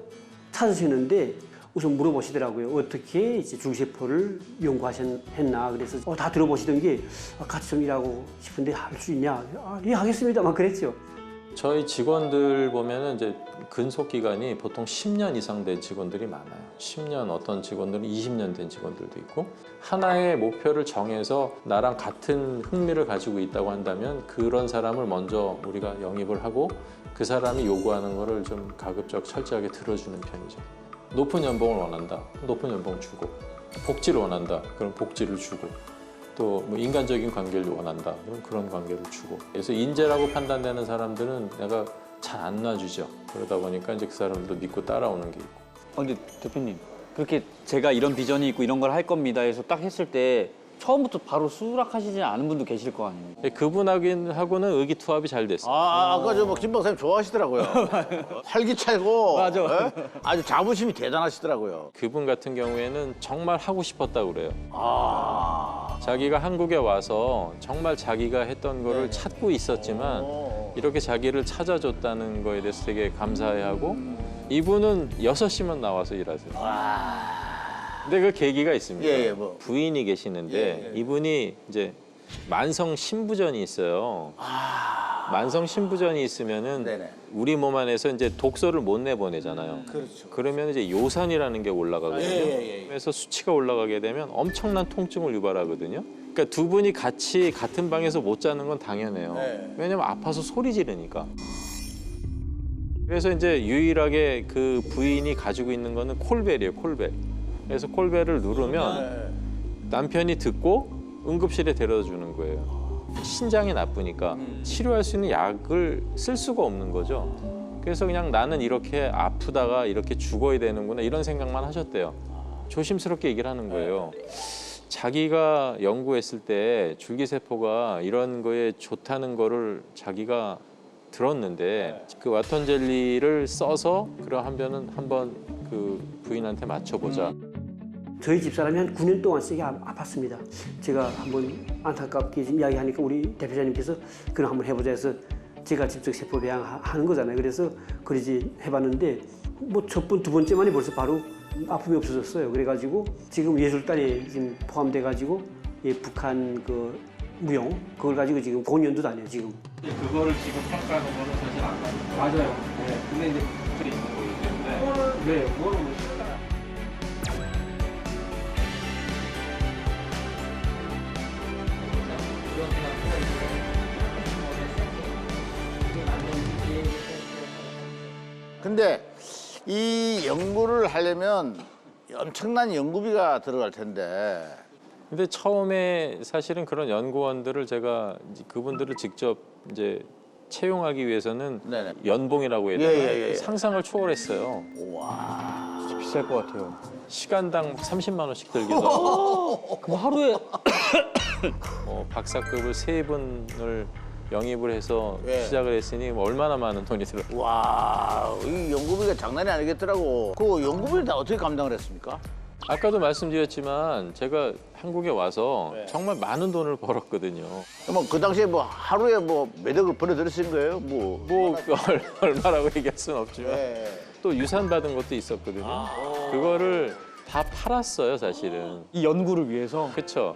찾으셨는데 우선 물어보시더라고요. 어떻게 이제 줄기세포를 연구하셨나. 그래서 다 들어보시던 게 같이 좀 일하고 싶은데 할 수 있냐. 예, 하겠습니다만 그랬죠. 저희 직원들 보면은 이제 근속 기간이 보통 10년 이상 된 직원들이 많아요. 10년, 어떤 직원들은 20년 된 직원들도 있고, 하나의 목표를 정해서 나랑 같은 흥미를 가지고 있다고 한다면 그런 사람을 먼저 우리가 영입을 하고 그 사람이 요구하는 거를 좀 가급적 철저하게 들어주는 편이죠. 높은 연봉을 원한다, 높은 연봉 주고, 복지를 원한다, 그럼 복지를 주고, 또 뭐 인간적인 관계를 원한다, 그럼 그런 관계를 주고. 그래서 인재라고 판단되는 사람들은 내가 잘 안 놔주죠. 그러다 보니까 이제 그 사람들도 믿고 따라오는 게 있고. 근데 대표님 그렇게 제가 이런 비전이 있고 이런 걸 할 겁니다 해서 딱 했을 때 처음부터 바로 수락하시지 않은 분도 계실 거 아니에요. 그분하고는 의기투합이 잘 됐어요. 아까 저 뭐 김 박사님 좋아하시더라고요. 활기차고 맞아. 예? 아주 자부심이 대단하시더라고요. 그분 같은 경우에는 정말 하고 싶었다고 그래요. 자기가 한국에 와서 정말 자기가 했던 거를 찾고 있었지만 이렇게 자기를 찾아줬다는 거에 대해서 되게 감사해하고, 이분은 6시만 나와서 일하세요. 근데 그 계기가 있습니다. 예, 뭐. 부인이 계시는데 이분이 이제 만성 신부전이 있어요. 만성 신부전이 있으면은 네네. 우리 몸 안에서 이제 독소를 못 내보내잖아요. 그렇죠. 그러면 이제 요산이라는 게 올라가거든요. 그래서 수치가 올라가게 되면 엄청난 통증을 유발하거든요. 그러니까 두 분이 같이 같은 방에서 못 자는 건 당연해요. 왜냐면 아파서 소리 지르니까. 그래서 이제 유일하게 그 부인이 가지고 있는 거는 콜벨이에요, 콜벨. 그래서 콜벨을 누르면 남편이 듣고 응급실에 데려다 주는 거예요. 신장이 나쁘니까 치료할 수 있는 약을 쓸 수가 없는 거죠. 그래서 그냥 나는 이렇게 아프다가 이렇게 죽어야 되는구나 이런 생각만 하셨대요. 조심스럽게 얘기를 하는 거예요. 자기가 연구했을 때 줄기세포가 이런 거에 좋다는 거를 자기가 들었는데 그 와턴 젤리를 써서 그럼 한번 그 부인한테 맞춰보자. 저희 집사람이 한 9년 동안 세게 아팠습니다. 제가 한번 안타깝게 지금 이야기하니까 우리 대표자님께서 그럼 한번 해보자 해서 제가 직접 세포 배양하는 거잖아요. 그래서 그러지 해봤는데 뭐 첫 번, 두 번째만에 벌써 바로 아픔이 없어졌어요. 그래가지고 지금 예술단에 지금 포함돼가지고 북한 그 무용 그걸 가지고 지금 공연도 다녀요 지금. 그거를 지금 평가하는 거는 사실 안 맞는 맞아요. 네. 근데 이제 그게 있는 거기 때문에 네, 그거는 뭐 근데 이 연구를 하려면 엄청난 연구비가 들어갈 텐데. 근데 처음에 사실은 그런 연구원들을 제가 이제 그분들을 직접 이제 채용하기 위해서는 네네. 연봉이라고 해야 되나 예. 상상을 초월했어요. 진짜 비쌀 것 같아요. 시간당 30만 원씩 들기도 하고 그럼 하루에 박사급을 3분을 영입을 해서 예. 시작을 했으니 얼마나 많은 돈이 들어요. 와, 이 연구비가 장난이 아니겠더라고. 그 연구비를 다 어떻게 감당을 했습니까? 아까도 말씀드렸지만 제가 한국에 와서 정말 많은 돈을 벌었거든요. 뭐 그 당시에 뭐 하루에 뭐 몇 억을 벌어들이신 거예요? 뭐 얼마라고 얘기할 수는 없지만 예. 또 유산 받은 것도 있었거든요. 그거를 다 팔았어요, 사실은. 이 연구를 위해서 그렇죠.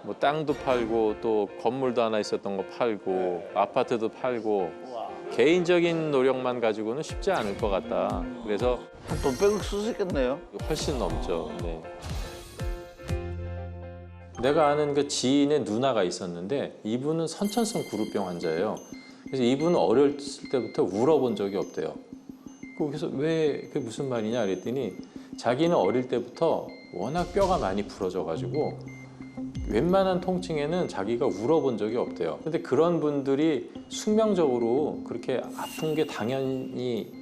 뭐 땅도 팔고 또 건물도 하나 있었던 거 팔고 아파트도 팔고 개인적인 노력만 가지고는 쉽지 않을 것 같다. 그래서 한 돈 100억 쓸 수 있겠네요. 훨씬 넘죠. 네. 내가 아는 그 지인의 누나가 있었는데 이분은 선천성 구루병 환자예요. 그래서 이분은 어렸을 때부터 울어본 적이 없대요. 그래서 왜 그게 무슨 말이냐 그랬더니 자기는 어릴 때부터 워낙 뼈가 많이 부러져가지고 웬만한 통증에는 자기가 울어본 적이 없대요. 근데 그런 분들이 숙명적으로 그렇게 아픈 게 당연히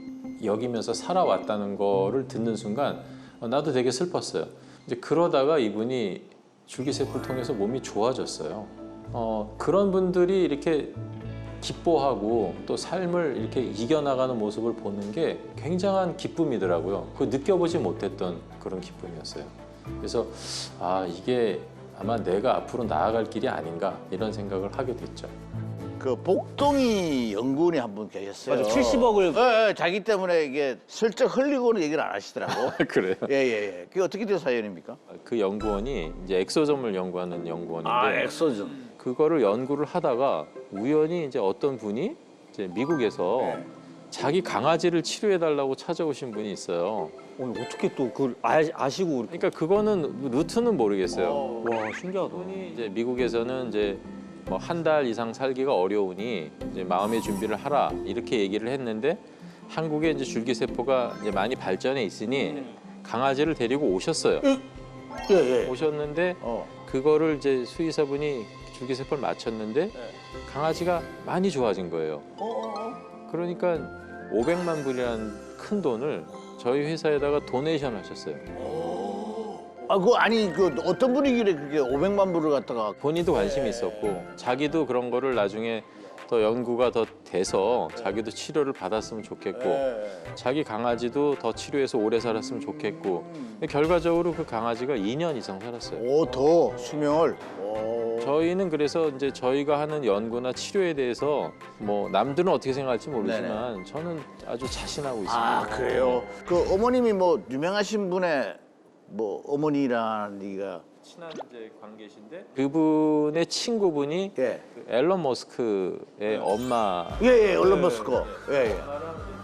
여기면서 살아왔다는 거를 듣는 순간 나도 되게 슬펐어요. 이제 그러다가 이분이 줄기세포를 통해서 몸이 좋아졌어요. 그런 분들이 이렇게 기뻐하고 또 삶을 이렇게 이겨나가는 모습을 보는 게 굉장한 기쁨이더라고요. 그거 느껴보지 못했던 그런 기쁨이었어요. 그래서 아 이게 아마 내가 앞으로 나아갈 길이 아닌가 이런 생각을 하게 됐죠. 그 복동이 연구원이 한 분 계셨어요. 맞아, 70억을 예, 예, 자기 때문에 이게 슬쩍 흘리고는 얘기를 안 하시더라고. 그래요? 예예예. 그게 어떻게 된 사연입니까? 그 연구원이 이제 엑소점을 연구하는 연구원인데 아, 엑소즘. 그거를 연구를 하다가 우연히 이제 어떤 분이 이제 미국에서 네. 자기 강아지를 치료해 달라고 찾아오신 분이 있어요. 어떻게 또 그걸 아시고 이렇게. 그러니까 그거는 루트는 모르겠어요. 와, 신기하다. 분이 이제 미국에서는 이제 뭐 한 달 이상 살기가 어려우니 이제 마음의 준비를 하라 이렇게 얘기를 했는데 한국에 이제 줄기세포가 이제 많이 발전해 있으니 강아지를 데리고 오셨어요. 예예. 오셨는데 그거를 이제 수의사분이 줄기세포를 맞췄는데 강아지가 많이 좋아진 거예요. 그러니까 500만 불이라는 큰 돈을 저희 회사에다가 도네이션 하셨어요. 아, 아니 그 어떤 분이길래 그렇게 500만 불을 갖다가 본인도 관심이 있었고 자기도 그런 거를 나중에 더 연구가 더 돼서 자기도 치료를 받았으면 좋겠고 자기 강아지도 더 치료해서 오래 살았으면 좋겠고 근데 결과적으로 그 강아지가 2년 이상 살았어요. 오, 더 수명을. 저희는 그래서 이제 저희가 하는 연구나 치료에 대해서 뭐 남들은 어떻게 생각할지 모르지만 저는 아주 자신하고 있습니다. 아, 그래요. 그 어머님이 뭐 유명하신 분의 뭐 어머니라는 얘기가 친한 이제 관계신데 그분의 친구분이 예. 그 앨런 머스크의 엄마 예예, 얼른 머스크. 예예.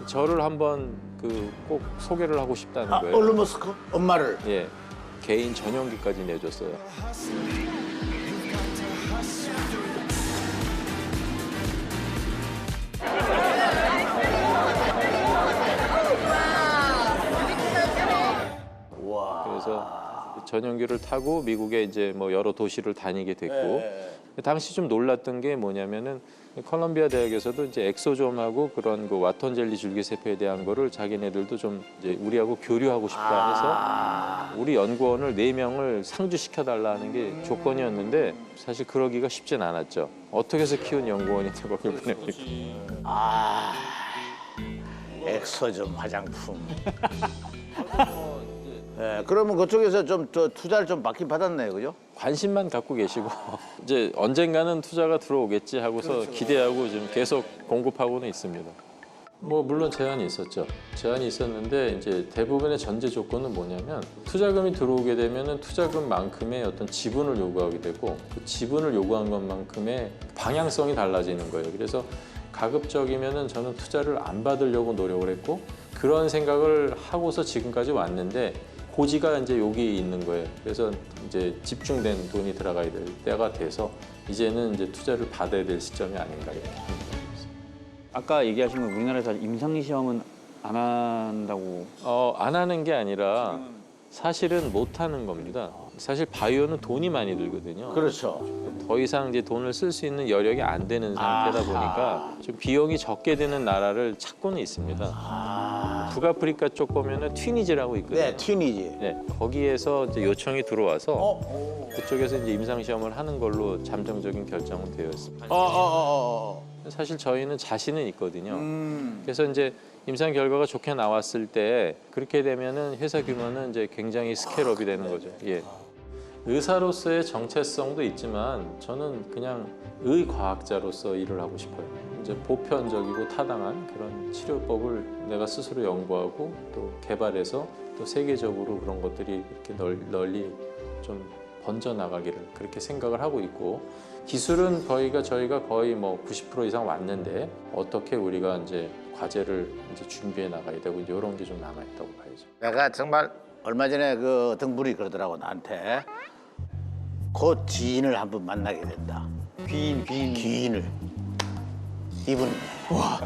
저를 한번 그 꼭 소개를 하고 싶다는 아, 거예요. 얼른 머스크 엄마를. 예, 개인 전용기까지 내줬어요. 그래서 전용기를 타고 미국에 이제 뭐 여러 도시를 다니게 됐고 당시 좀 놀랐던 게 뭐냐면은 컬럼비아 대학에서도 이제 엑소좀하고 그런 그 와톤 젤리 줄기세포에 대한 거를 자기네들도 좀 이제 우리하고 교류하고 싶다 해서 우리 연구원을 4명을 상주시켜 달라는 게 조건이었는데 사실 그러기가 쉽진 않았죠. 어떻게 해서 키운 연구원인데 거길 보냅니까? 아, 엑소점 화장품. 예, 그러면 그쪽에서 좀 투자를 좀 받긴 받았네요, 그죠? 관심만 갖고 계시고 이제 언젠가는 투자가 들어오겠지 하고서 기대하고 지금 계속 공급하고는 있습니다. 뭐 물론 제한이 있었죠. 제한이 있었는데 이제 대부분의 전제 조건은 뭐냐면 투자금이 들어오게 되면은 투자금만큼의 어떤 지분을 요구하게 되고 그 지분을 요구한 것만큼의 방향성이 달라지는 거예요. 그래서 가급적이면은 저는 투자를 안 받으려고 노력을 했고 그런 생각을 하고서 지금까지 왔는데 고지가 이제 여기 있는 거예요. 그래서 이제 집중된 돈이 들어가야 될 때가 돼서 이제는 이제 투자를 받아야 될 시점이 아닌가 이렇게 생각합니다. 아까 얘기하신 건 우리나라에서 임상 시험은 안 한다고. 안 하는 게 아니라 사실은 못 하는 겁니다. 사실 바이오는 돈이 많이 들거든요. 그렇죠. 더 이상 이제 돈을 쓸 수 있는 여력이 안 되는 상태다 보니까 좀 비용이 적게 드는 나라를 찾고는 있습니다. 북아프리카 쪽 보면은 튀니지라고 있거든요. 네, 튀니지. 네, 거기에서 이제 요청이 들어와서 그쪽에서 이제 임상 시험을 하는 걸로 잠정적인 결정은 되어 있습니다. 사실 저희는 자신은 있거든요. 그래서 이제 임상 결과가 좋게 나왔을 때 그렇게 되면은 회사 규모는 이제 굉장히 스케일업이 되는 거죠. 예. 의사로서의 정체성도 있지만 저는 그냥 의과학자로서 일을 하고 싶어요. 이제 보편적이고 타당한 그런 치료법을 내가 스스로 연구하고 또 개발해서 또 세계적으로 그런 것들이 이렇게 널리 좀 번져 나가기를 그렇게 생각을 하고 있고 기술은 저희가 거의 뭐 90% 이상 왔는데 어떻게 우리가 이제 과제를 이제 준비해 나가야 되고 이제 이런 게 좀 남아 있다고 봐야죠. 내가 정말 얼마 전에 그 어떤 분이 그러더라고 나한테 곧 지인을 한번 만나게 된다. 귀인을. 이분. 와.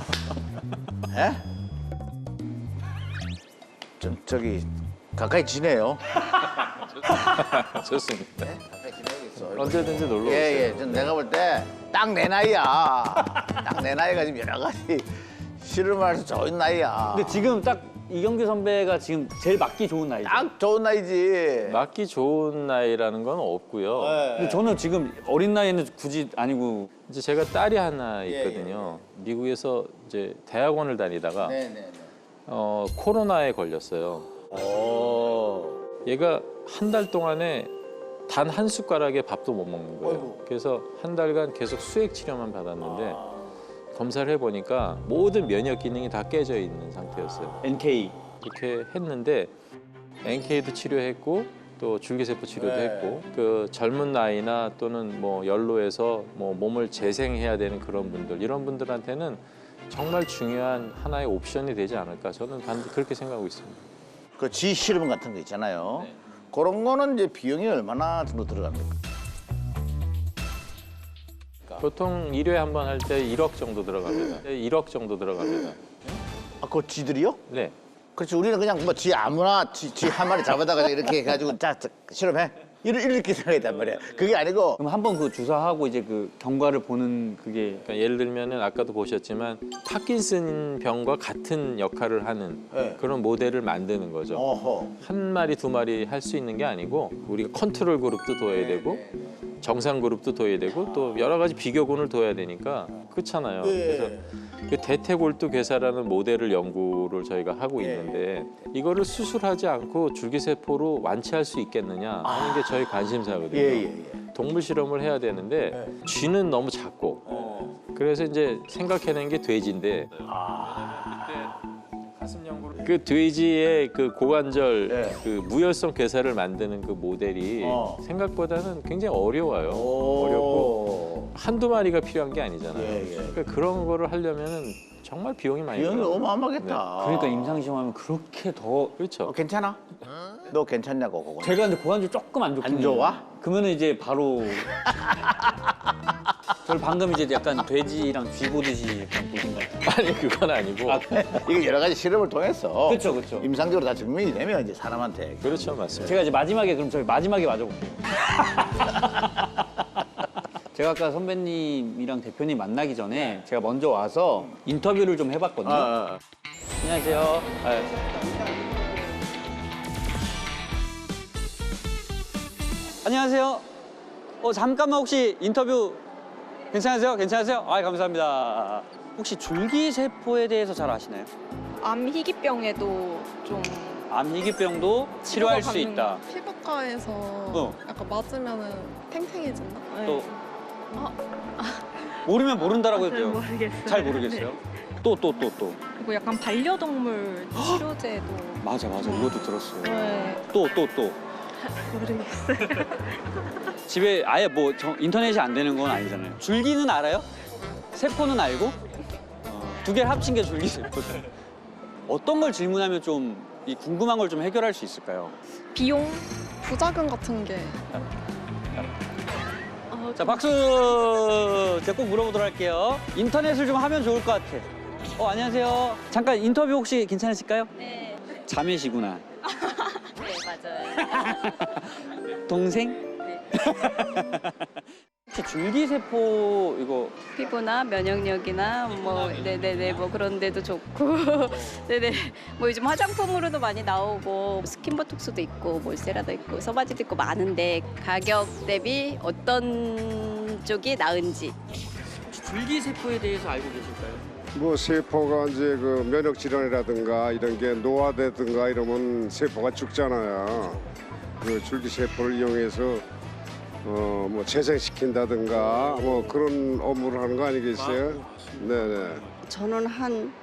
예? 좀 저기 가까이 지내요. 좋습니다. 가까이 지내겠어. 언제든지 놀러 오세요. 예. 좀 내가 볼 때 딱 내 나이야. 딱 내 나이가 지금 여러 가지 실을 말해서 좋은 나이야. 근데 지금 딱 이경규 선배가 지금 제일 맞기 좋은 나이죠. 딱 좋은 나이지. 맞기 좋은 나이라는 건 없고요. 근데 저는 지금 어린 나이에는 굳이 아니고 이제 제가 딸이 하나 있거든요. 미국에서 이제 대학원을 다니다가 네네네. 코로나에 걸렸어요. 얘가 한 달 동안에 단 한 숟가락의 밥도 못 먹는 거예요. 그래서 한 달간 계속 수액 치료만 받았는데 검사를 해보니까 모든 면역 기능이 다 깨져 있는 상태였어요. NK. 이렇게 했는데 NK도 치료했고 또 줄기세포 치료도 했고 그 젊은 나이나 또는 뭐 연로해서 뭐 몸을 재생해야 되는 그런 분들 이런 분들한테는 정말 중요한 하나의 옵션이 되지 않을까 저는 그렇게 생각하고 있습니다. 그 지 실험 같은 거 있잖아요. 그런 거는 이제 비용이 얼마나 정도 들어갑니까? 보통 1회 한 번 할 때 1억 정도 들어갑니다. 1억 정도 들어갑니다. 아, 그거 지들이요? 네. 그렇지, 우리는 그냥 뭐 지 아무나 지 한 마리 잡아다가 이렇게 해가지고 자 실험해. 이렇게 생각했단 말이야. 그게 아니고 그럼 한번 그 주사하고 이제 그 경과를 보는 그게 그러니까 예를 들면은 아까도 보셨지만 파킨슨 병과 같은 역할을 하는 네. 그런 모델을 만드는 거죠. 어허. 한 마리 두 마리 할 수 있는 게 아니고 우리가 컨트롤 그룹도 둬야 되고 정상 그룹도 둬야 되고 또 여러 가지 비교군을 둬야 되니까 그렇잖아요. 그래서 그 대퇴골두 괴사라는 모델을 연구를 저희가 하고 있는데 이거를 수술하지 않고 줄기세포로 완치할 수 있겠느냐 하는 게 저희 관심사거든요. 동물 실험을 해야 되는데 쥐는 너무 작고 그래서 이제 생각해낸 게 돼지인데 그 돼지의 그 고관절 그 무혈성 괴사를 만드는 그 모델이 생각보다는 굉장히 어려워요. 어렵고 한두 마리가 필요한 게 아니잖아요. 그러니까 그런 거를 하려면은 정말 비용이 많이 비용이 들어요. 어마어마하겠다. 그러니까 임상시험하면 그렇게 더 그렇죠. 괜찮아? 너 괜찮냐고 그거. 제가 근데 고관절 조금 안 좋긴 안 해요. 좋아? 그러면은 이제 바로 저를 방금 이제 약간 돼지랑 쥐 보듯이 약간 보신 것 같아요. 아니 그건 아니고 이게 여러 가지 실험을 통해서 그렇죠, 그렇죠. 임상적으로 다 증명이 되면 이제 사람한테 그렇죠 맞습니다. 제가 이제 마지막에 그럼 저희 마지막에 맞아볼게요. 제가 아까 선배님이랑 대표님 만나기 전에 제가 먼저 와서 인터뷰를 좀 해봤거든요. 안녕하세요. 안녕하세요. 잠깐만 혹시 인터뷰 괜찮으세요? 괜찮으세요? 아, 감사합니다. 혹시 줄기세포에 대해서 잘 아시나요? 암희귀병에도 좀 암희귀병도 치료할 수 있다. 피부과에서 약간 맞으면은 탱탱해진다. 또 모르면 모른다라고 해도 돼요. 모르겠어요. 잘 모르겠어요. 또. 그리고 약간 반려동물 치료제도 맞아. 이것도 들었어요. 네. 또. 모르겠어요. 집에 아예 뭐 인터넷이 안 되는 건 아니잖아요. 줄기는 알아요? 세포는 알고? 두 개를 합친 게 줄기세포죠. 어떤 걸 질문하면 좀 이 궁금한 걸 좀 해결할 수 있을까요? 비용, 부작용 같은 게 자, 박수! 제가 꼭 물어보도록 할게요. 인터넷을 좀 하면 좋을 것 같아. 안녕하세요. 잠깐 인터뷰 혹시 괜찮으실까요? 네. 자매시구나. 네, 맞아요. 동생? 네. 혹시 줄기세포 이거 피부나 면역력이나 뭐 뭐 그런 데도 좋고 네네 뭐 요즘 화장품으로도 많이 나오고 스킨보톡스도 있고 몰세라도 있고 서바지도 있고 많은데 가격 대비 어떤 쪽이 나은지 혹시 줄기세포에 대해서 알고 계실까요? 뭐 세포가 이제 그 면역 질환이라든가 이런 게 노화되든가 이러면 세포가 죽잖아요. 그 줄기세포를 이용해서 뭐 재생시킨다든가 뭐 그런 업무를 하는 거 아니겠어요? 네네. 저는 한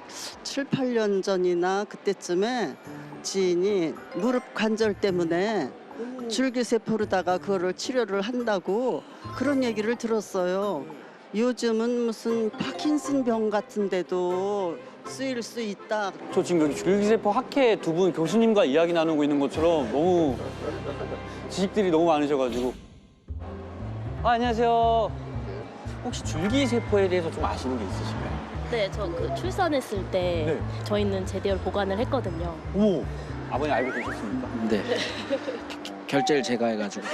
7, 8년 전이나 그때쯤에 지인이 무릎 관절 때문에 줄기세포로다가 그거를 치료를 한다고 그런 얘기를 들었어요. 요즘은 무슨 파킨슨 병 같은 데도 쓰일 수 있다. 저 지금 여기 줄기세포 학회 두 분 교수님과 이야기 나누고 있는 것처럼 너무 지식들이 너무 많으셔가지고. 안녕하세요. 혹시 줄기세포에 대해서 좀 아시는 게 있으실까요? 네, 저 그 출산했을 때 저희는 제대로 보관을 했거든요. 어머, 아버님 알고 계셨습니까? 네. 결제를 제가 해가지고.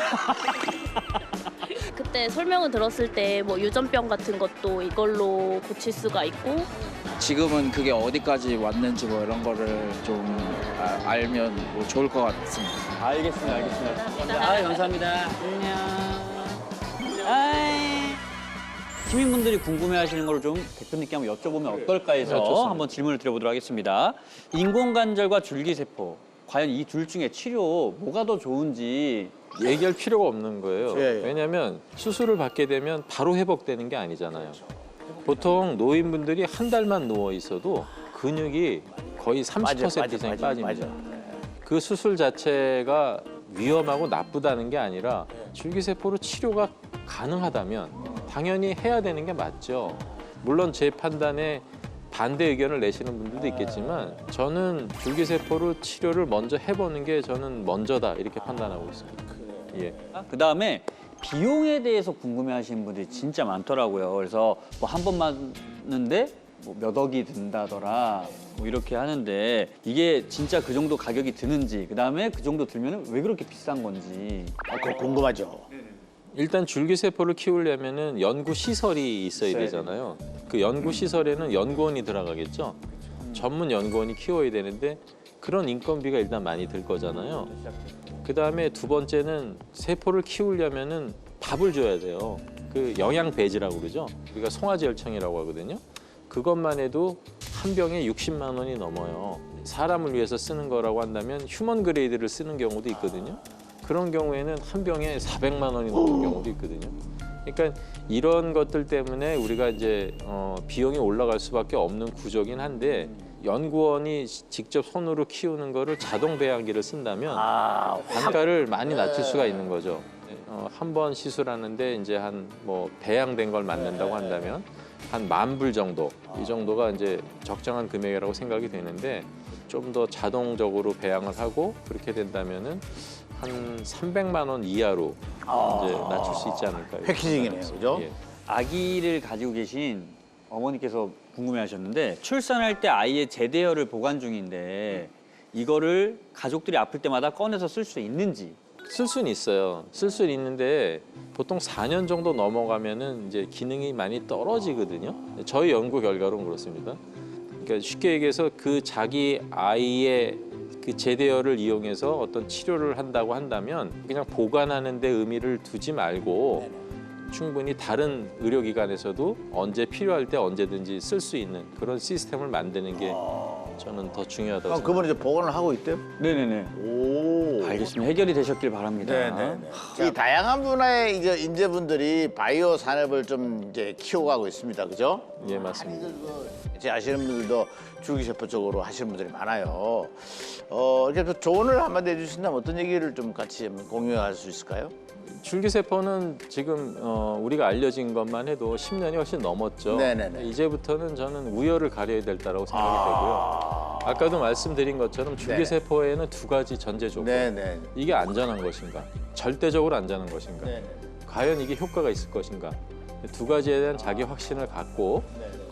그때 설명을 들었을 때 뭐 유전병 같은 것도 이걸로 고칠 수가 있고 지금은 그게 어디까지 왔는지 뭐 이런 거를 좀 알면 뭐 좋을 것 같습니다. 알겠습니다. 감사합니다. 안녕. 시민분들이 궁금해하시는 걸 좀 대표님께 한번 여쭤보면 어떨까 해서 한번 질문을 드려보도록 하겠습니다. 인공관절과 줄기세포 과연 이 둘 중에 치료 뭐가 더 좋은지 얘기할 필요가 없는 거예요. 예, 예. 왜냐하면 수술을 받게 되면 바로 회복되는 게 아니잖아요. 보통 노인분들이 한 달만 누워 있어도 근육이 거의 30% 이상이 빠집니다. 그 수술 자체가 위험하고 나쁘다는 게 아니라 줄기세포로 치료가 가능하다면 당연히 해야 되는 게 맞죠. 물론 제 판단에 반대 의견을 내시는 분들도 있겠지만 저는 줄기세포로 치료를 먼저 해보는 게 저는 먼저다 이렇게 판단하고 있습니다. 예. 그다음에 비용에 대해서 궁금해하시는 분들이 진짜 많더라고요. 그래서 뭐 한 번 맞는데 뭐 몇 억이 든다더라 뭐 이렇게 하는데 이게 진짜 그 정도 가격이 드는지 그다음에 그 정도 들면 왜 그렇게 비싼 건지 그거 궁금하죠. 일단 줄기세포를 키우려면은 연구 시설이 있어야 되잖아요. 그 연구 시설에는 연구원이 들어가겠죠. 전문 연구원이 키워야 되는데 그런 인건비가 일단 많이 들 거잖아요. 그다음에 두 번째는 세포를 키우려면은 밥을 줘야 돼요. 그 영양 배지라고 그러죠. 우리가 송아지 열청이라고 하거든요. 그것만 해도 한 병에 60만 원이 넘어요. 사람을 위해서 쓰는 거라고 한다면 휴먼 그레이드를 쓰는 경우도 있거든요. 그런 경우에는 한 병에 400만 원이 넘는 경우도 있거든요. 그러니까 이런 것들 때문에 우리가 이제 비용이 올라갈 수밖에 없는 구조긴 한데 연구원이 직접 손으로 키우는 거를 자동 배양기를 쓴다면 단가를 많이 낮출 수가 있는 거죠. 한 번 시술하는데 이제 한 뭐 배양된 걸 맞는다고 한다면 한 10,000불 정도 이 정도가 이제 적정한 금액이라고 생각이 되는데 좀 더 자동적으로 배양을 하고 그렇게 된다면은 한 300만 원 이하로 이제 낮출 수 있지 않을까. 패키징이네요, 그죠? 예. 아기를 가지고 계신 어머니께서 궁금해하셨는데 출산할 때 아이의 제대혈을 보관 중인데 이거를 가족들이 아플 때마다 꺼내서 쓸 수 있는지. 쓸 수는 있어요. 쓸 수는 있는데 보통 4년 정도 넘어가면은 이제 기능이 많이 떨어지거든요. 저희 연구 결과로는 그렇습니다. 그러니까 쉽게 얘기해서 그 자기 아이의 그 제대혈을 이용해서 어떤 치료를 한다고 한다면 그냥 보관하는 데 의미를 두지 말고 충분히 다른 의료기관에서도 언제 필요할 때 언제든지 쓸 수 있는 그런 시스템을 만드는 게 저는 더 중요하다고 생각합니다. 그분은 이제 보관을 하고 있대요? 네네네. 오. 알겠습니다. 해결이 되셨길 바랍니다. 네네네. 이 다양한 분야의 이제 인재분들이 바이오 산업을 좀 이제 키워가고 있습니다. 그죠? 예, 맞습니다. 이제 아시는 분들도 줄기세포 쪽으로 하시는 분들이 많아요. 이렇게 또 조언을 한마디 해주신다면 어떤 얘기를 좀 같이 한번 공유할 수 있을까요? 줄기세포는 지금 우리가 알려진 것만 해도 10년이 훨씬 넘었죠. 네네네. 이제부터는 저는 우열을 가려야 될 때라고 생각이 되고요. 아까도 말씀드린 것처럼 줄기세포에는 두 가지 전제 조건. 네네. 이게 안전한 것인가, 절대적으로 안전한 것인가, 네네. 과연 이게 효과가 있을 것인가. 두 가지에 대한 자기 확신을 갖고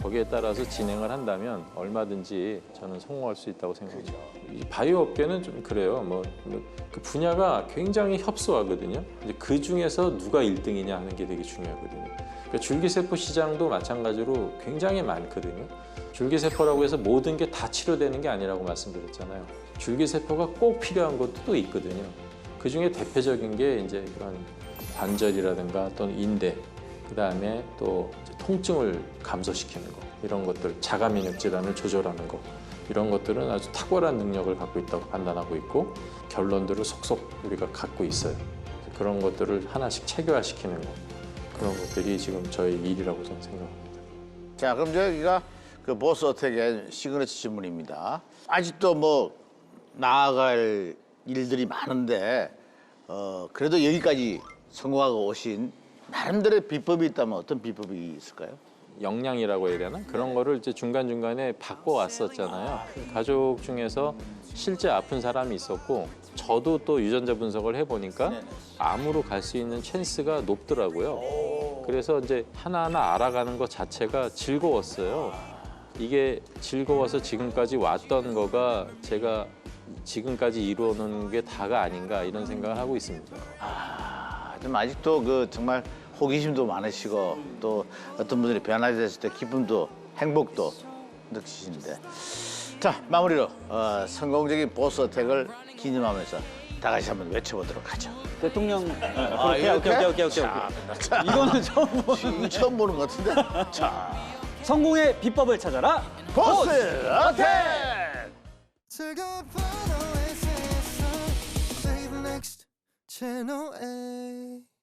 거기에 따라서 진행을 한다면 얼마든지 저는 성공할 수 있다고 생각합니다. 이 바이오 업계는 좀 그래요. 그 분야가 굉장히 협소하거든요. 이제 그 중에서 누가 1등이냐 하는 게 되게 중요하거든요. 그러니까 줄기세포 시장도 마찬가지로 굉장히 많거든요. 줄기세포라고 해서 모든 게 다 치료되는 게 아니라고 말씀드렸잖아요. 줄기세포가 꼭 필요한 것도 또 있거든요. 그 중에 대표적인 게 이제 그런 관절이라든가 또는 인대, 그다음에 또 통증을 감소시키는 거, 이런 것들, 자가 면역 질환을 조절하는 거, 이런 것들은 아주 탁월한 능력을 갖고 있다고 판단하고 있고 결론들을 속속 우리가 갖고 있어요. 그런 것들을 하나씩 체계화시키는 거, 그런 것들이 지금 저희 일이라고 저는 생각합니다. 자, 그럼 저희가 그 보스 어택의 시그니처 질문입니다. 아직도 뭐 나아갈 일들이 많은데 그래도 여기까지 성공하고 오신 나름대로의 비법이 있다면 어떤 비법이 있을까요? 역량이라고 해야 되나? 그런 거를 이제 중간중간에 바꿔왔었잖아요. 가족 중에서 실제 아픈 사람이 있었고 저도 또 유전자 분석을 해보니까 암으로 갈 수 있는 찬스가 높더라고요. 그래서 이제 하나하나 알아가는 것 자체가 즐거웠어요. 이게 즐거워서 지금까지 왔던 거가 제가 지금까지 이루어놓은 게 다가 아닌가 이런 생각을 하고 있습니다. 좀 아직도 그 정말 호기심도 많으시고 또 어떤 분들이 변화가 됐을 때 기쁨도 행복도 느끼시는데 자 마무리로 성공적인 보스 어택을 기념하면서 다 같이 한번 외쳐보도록 하죠. 대통령 오케이. 자, 이거는 처음 보는 것 같은데. 자, 성공의 비법을 찾아라. 보스 어택. Next Channel A.